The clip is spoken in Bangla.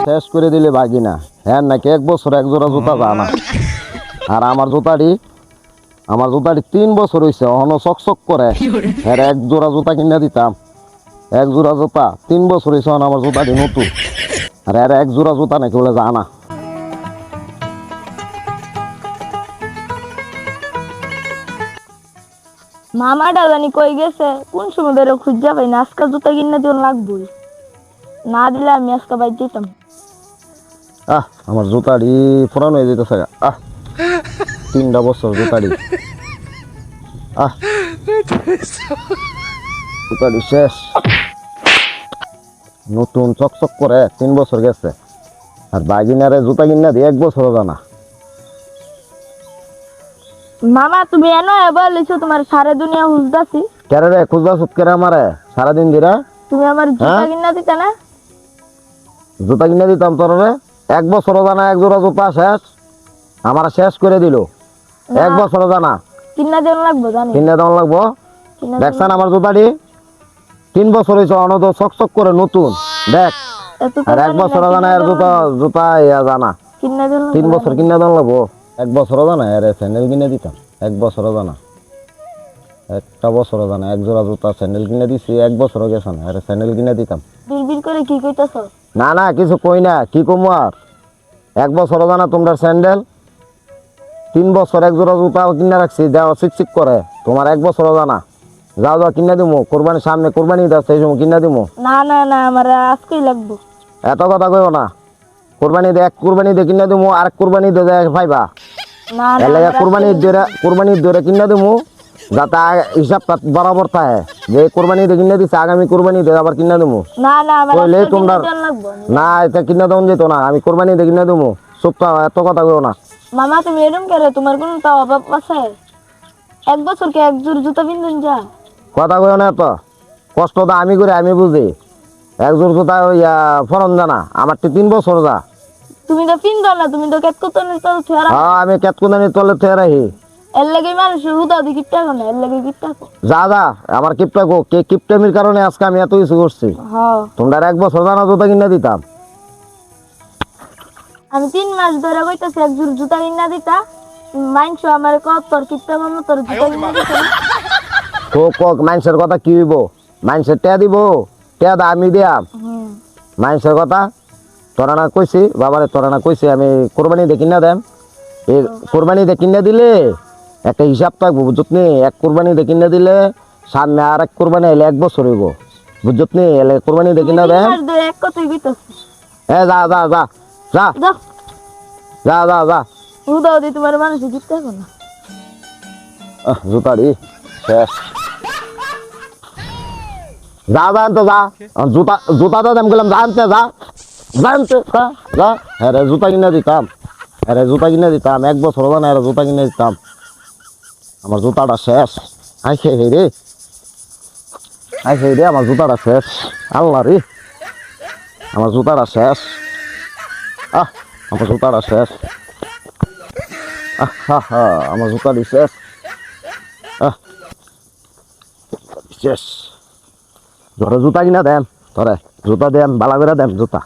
শেষ করে দিলে বাগি না। হ্যাঁ নাকি 1 বছর 1 জোড়া জুতা জানা। আর আমার জুতাটি 3 বছর হয়েছে, এখনো চকচক করে। হ্যাঁ 1 জোড়া জুতা কিনে দিতাম, 1 জোড়া জুতা 3 বছর হয়েছে, আমার জুতাটি নতুন। আর 1 জোড়া জুতা নাকি বলে জানা। মামাটা জানি কই গেছে, কোন সময় বেরো খুঁজা পাই না। আজকে জুতা কিনে দিন লাগবই, না দিলে আমি আজকে বাইর যেতাম। আমার জুতাটি পুরানো হয়ে যেতেছে। 3টা বছর জুতাটি। জুতাটি শেষ, নতুন চকচক করে 3 বছর গেছে। আর বাগিনারে জুতা কিনা দিয়ে 1 বছর জানা। মামা তুমি এনো এবার লিখছো তোমার সারা দুনিয়া হুজদাছি। কেরে রে খুঁজবা সুত করে আমারে সারাদিন দিরা। তুমি আমার জুতা কিনা দিতে না? জুতা কিনে দিতাম তোর রে। 1 বছর জানা 1 জোড়া জুতা শেষ, আমার শেষ করে দিল। 1 বছর জানা কিনা দেন লাগবো জানি। কিনে দেওয়া লাগবো। দেখছেন আমার জুতাটি 3 বছর হয়েছে, অনদ চকচক করে নতুন। দেখ আর 1 বছর জানা এর জুতা ইয়া জানা। কিনা দেন 3 বছর কিনে দেওয়া লাগবো। 1 বছর জানা এর স্যান্ডেল কিনে দিতাম। 1 বছর জানা, 1টা বছর জানা 1 জোড়া জুতা স্যান্ডেল কিনে দিছি। 1 বছর গেছে না এর স্যান্ডেল কিনে দিতাম। বিড়বিড় করে কি কইতাছ? না কিছু কই না, কি কমু আর। 1 বছর জানা তোমরা স্যান্ডেল, 3 বছর 1 জোড়া জুতা কিনে রাখছি, দেওয়া চিকচিক করে। তোমার 1 বছর জানা যাও কিনে দিমু। কোরবানির সামনে কোরবানি দাও, সেই সময় কিনে দিমু। না আমার আজকেই লাগবো। এত কথা কইও না। কোরবানি দে, 1 কোরবানি দে কিনে দিমু, আর কোরবানি দে ভাইবা। না এলে কোরবানি দে কিনে দিমু, যাতে হিসাবটা বরাবর থাকে। যে কোরবানি দে কিনে দিছে, আগামী কোরবানি দে আবার কিনে দিমু। না আমার কইলে আজকে তোমরা কিনা দেন লাগবো। না, এটা কিনে দেওয়া যেত না। আমি কোরবানি দে কিনে দিমু। চুপটা এত কথা কইও না। মামা তুমি এরকম করে, তোমার কোনো তাও অভাব আছে? 1 বছর কে 1 জোড় জুতা পিনবেন যা? কথা কইও না এত। কষ্টটা আমি করি, আমি বুঝি। 1 জোড় জুতা ফরন জানা, আমার 3 বছর যা। তুমি তো পিনদো না, তুমি তো কেতকুতনের তো ছেড়া। আমি কেতকুদানি তলে থুয়ে রাখি। এর লাগি মানুষ হুদা দি কিপটা কোনে, এর লাগি কিপটা কো। যা আমার কিপটা গো, কিপটামির কারণে আজকে আমি এত কিছু করছি। হ্যাঁ তোমরা 1 বছর জানা জুতা কিনে দিতাম। আমি 3 মাস ধরে কইতাছি 1 জোড় জুতা কিনা দিতা। মাইনছো আমার কত তোর কিপটা মামা তোর জুতা কিনা দিতা না? মানুষের কথা কি হইব? মানুষের টেয়া দিব, টেয়া দা আমি দিয়াম। মানুষের কথা তোরা না কইছি, বাবারে তোরা না কইছি আমি কোরবানি দিয়ে কিনা দেম। এই কোরবানি দিয়ে কিনে দিলে একটা হিসাব থাকবো, বুঝত নি? 1 কোরবানি দিয়ে কিনে দিলে সামনে আর 1 কোরবানি এলে 1 বছর হইব, বুঝত নি? এলে কোরবানি দিয়ে কিনা দেম। 3 মাস ধরে এক কথাই কইতাছি। যা যা যা যা যাও যা যা যা। হুদা দি তোমার মানুষ কিপটা কোনা। জুতারি শেষ। যা তো যা। জুতাটা দাম গেলাম, জানতে যা। হ্যাঁ জুতা কিনে দিতাম, 1 বছর না জুতা কিনে দিতাম। আমার জুতাটা শেষ। আই হে রে আমার জুতাটা শেষ। আল্লাহ রে, আমার জুতাটা শেষ। আমার জুতাটা শেষ। আমার জুতাটি শেষ। শেষ। ধরে জুতা কিনা দেন, ধরে জুতা দেন, বালা করে দেন জুতা।